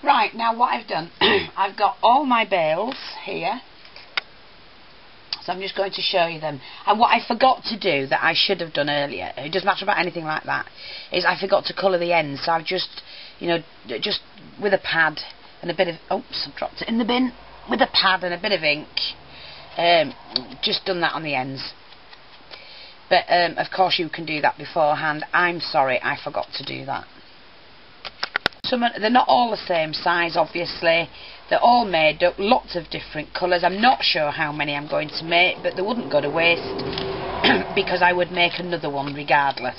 Right, now what I've done, I've got all my bales here, so I'm just going to show you them. And what I forgot to do that I should have done earlier, it doesn't matter about anything like that, is I forgot to colour the ends. So I've just, you know, just with a pad and a bit of, oops, I've dropped it in the bin, with a pad and a bit of ink, just done that on the ends. But of course you can do that beforehand. I'm sorry, I forgot to do that. They're not all the same size, obviously. They're all made up, lots of different colours. I'm not sure how many I'm going to make, but they wouldn't go to waste because I would make another one regardless.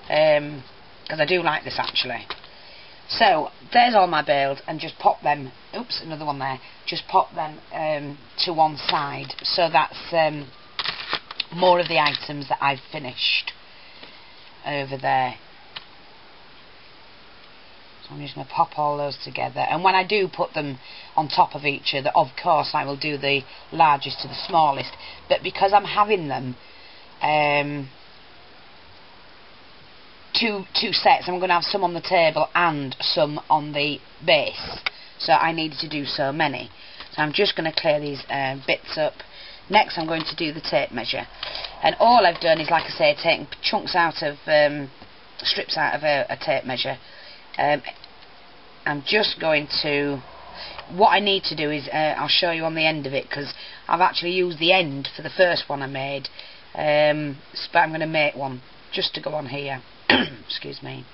Because I do like this actually. So there's all my bales, and just pop them. Oops, another one there. Just pop them to one side. So that's more of the items that I've finished over there. I'm just going to pop all those together, and when I do put them on top of each other, of course I will do the largest to the smallest, but because I'm having them two sets, I'm going to have some on the table and some on the base, so I needed to do so many. So I'm just going to clear these bits up. Next I'm going to do the tape measure, and all I've done is, like I say, taking chunks out of strips out of a tape measure. I'm just going to, what I need to do is, I'll show you on the end of it, because I've actually used the end for the first one I made, but I'm going to make one just to go on here. Excuse me.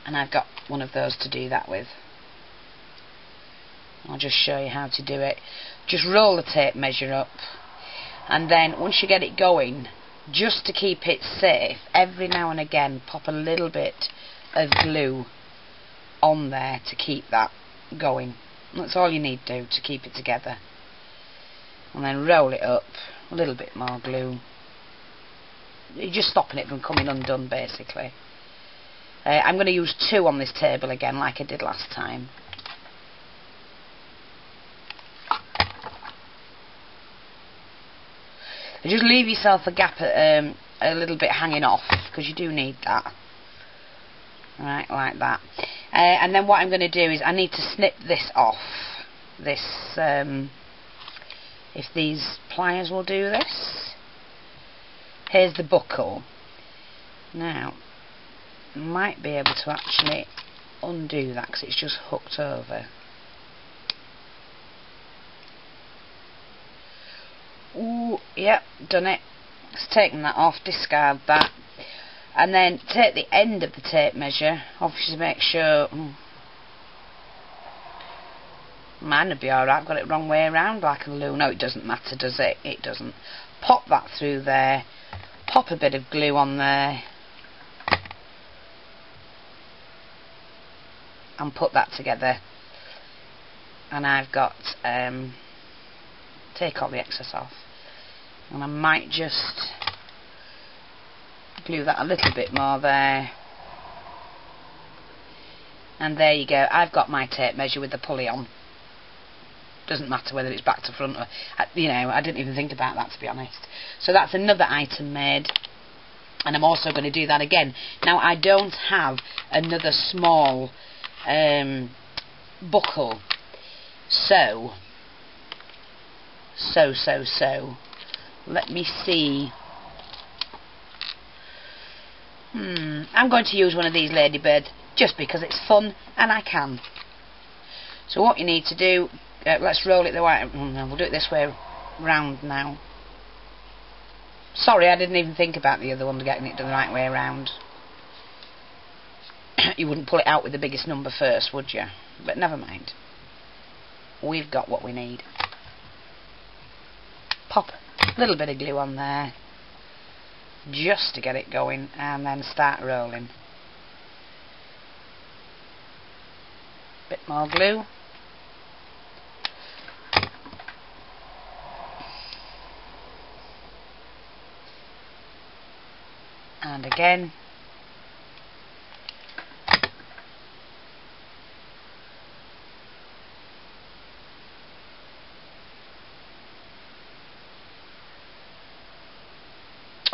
And I've got one of those to do that with. I'll just show you how to do it. Just roll the tape measure up, and then once you get it going, just to keep it safe, every now and again pop a little bit of glue on there to keep that going. That's all you need to do to keep it together. And then roll it up, a little bit more glue. You're just stopping it from coming undone, basically. I'm going to use 2 on this table again, like I did last time. Just leave yourself a gap, a little bit hanging off, because you do need that. Right, like that. And then what I'm going to do is I need to snip this off. This, if these pliers will do this. Here's the buckle. Now, I might be able to actually undo that because it's just hooked over. Ooh, yep, done it. It's taken that off, discard that. And then take the end of the tape measure, obviously make sure, mine would be alright, I've got it wrong way around like a loo. No, it doesn't matter, does it? It doesn't. Pop that through there, pop a bit of glue on there, and put that together. And I've got, take all the excess off, and I might just glue that a little bit more there, and there you go. I've got my tape measure with the pulley on. Doesn't matter whether it's back to front or, you know, I didn't even think about that, to be honest. So that's another item made, and I'm also going to do that again. Now I don't have another small buckle, so let me see. I'm going to use one of these ladybirds just because it's fun and I can. So what you need to do, let's roll it the way. No, we'll do it this way round now. Sorry, I didn't even think about the other one, getting it the right way around. You wouldn't pull it out with the biggest number first, would you? But never mind. We've got what we need. Pop a little bit of glue on there, just to get it going, and then start rolling. Bit more glue. And again.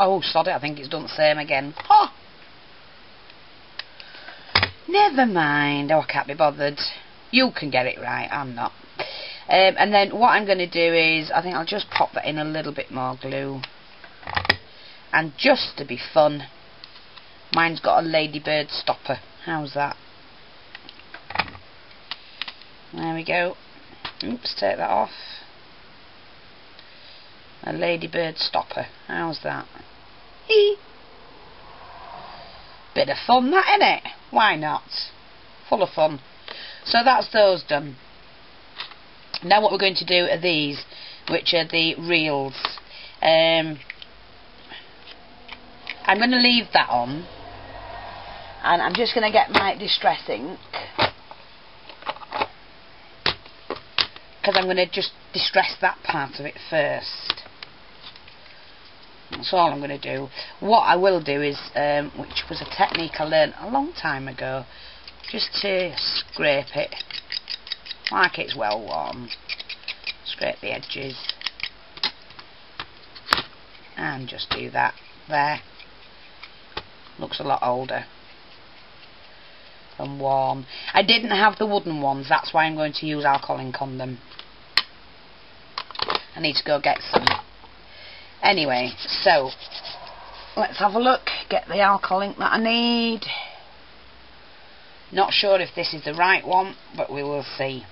Oh, sod it, I think it's done the same again. Oh! Never mind. Oh, I can't be bothered. You can get it right, I'm not. And then what I'm going to do is, I think I'll just pop that in a little bit more glue. And just to be fun, mine's got a ladybird stopper. How's that? There we go. Oops, take that off. A ladybird stopper. How's that? Hee! Bit of fun, that, innit? Why not? Full of fun. So that's those done. Now what we're going to do are these, which are the reels. I'm going to leave that on, and I'm just going to get my distress ink, because I'm going to just distress that part of it first. That's all I'm going to do. What I will do is, which was a technique I learned a long time ago, just to scrape it like it's well warm. Scrape the edges and just do that there. Looks a lot older and warm. I didn't have the wooden ones, that's why I'm going to use alcohol ink on them. I need to go get some. Anyway, so let's have a look, get the alcohol ink that I need. Not sure if this is the right one, but we will see.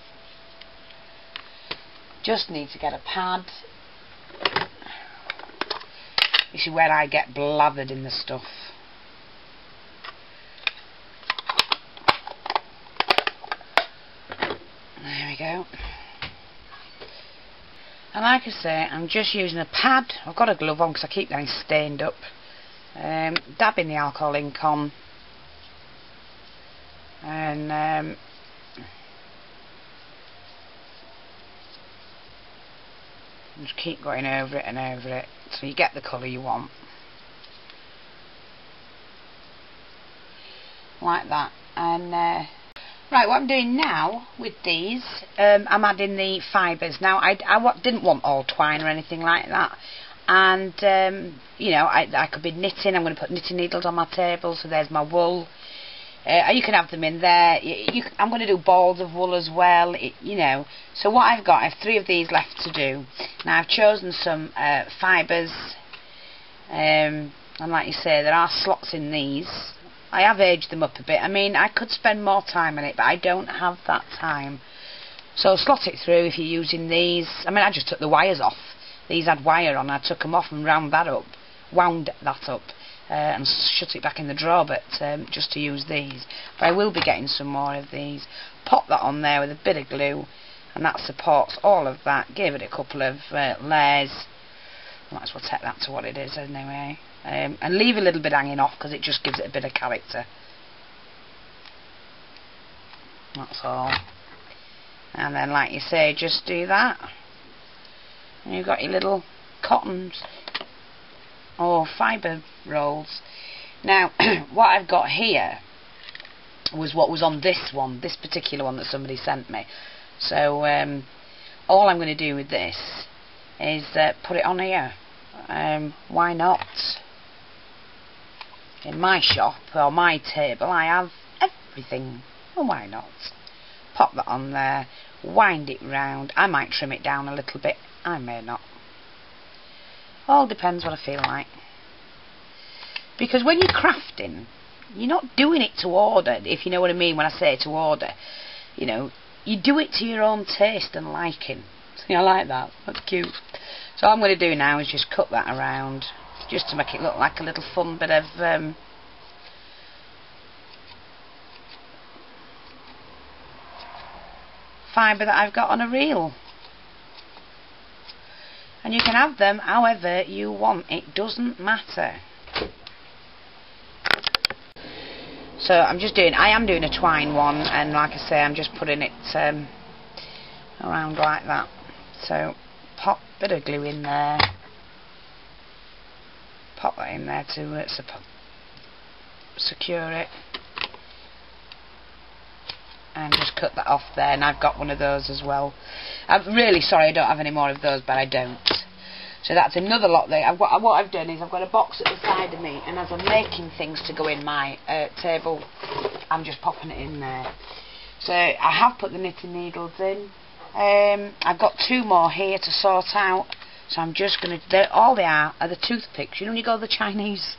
Just need to get a pad. This is where I get blathered in the stuff. There we go. And like I say, I'm just using a pad. I've got a glove on because I keep getting stained up. Dabbing the alcohol ink on. And just keep going over it and over it so you get the colour you want. Like that. And right, what I'm doing now with these, I'm adding the fibres. Now, I didn't want all twine or anything like that. And, you know, I could be knitting. I'm going to put knitting needles on my table, so there's my wool. You can have them in there. I'm going to do balls of wool as well, you know. So what I've got, I have 3 of these left to do. Now, I've chosen some fibres. And like you say, there are slots in these. I have aged them up a bit. I mean, I could spend more time on it, but I don't have that time. So slot it through if you're using these. I mean, I just took the wires off. These had wire on. I took them off and wound that up. And shut it back in the drawer, but just to use these. But I will be getting some more of these. Pop that on there with a bit of glue, and that supports all of that. Give it a couple of layers. Might as well take that to what it is anyway. And leave a little bit hanging off because it just gives it a bit of character. That's all. And then, like you say, just do that. And you've got your little cottons or fibre rolls. Now, what I've got here was what was on this one, this particular one that somebody sent me. So all I'm going to do with this is put it on here. Why not? In my shop or my table I have everything. Well, why not? Pop that on there, wind it round. I might trim it down a little bit, I may not. All depends what I feel like. Because when you're crafting, you're not doing it to order, if you know what I mean when I say to order. You know, you do it to your own taste and liking. See, I like that. That's cute. So all I'm going to do now is just cut that around, just to make it look like a little fun bit of fibre that I've got on a reel. And you can have them however you want, it doesn't matter. So I am doing a twine one, and like I say, I'm just putting it around like that. So pop a bit of glue in there, pop that in there to secure it, and just cut that off there. And I've got one of those as well. I'm really sorry I don't have any more of those, but I don't. So that's another lot there. What I've done is I've got a box at the side of me, and as I'm making things to go in my table, I'm just popping it in there. So I have put the knitting needles in. I've got 2 more here to sort out. So I'm just going to... All they are the toothpicks. You know when you go to the Chinese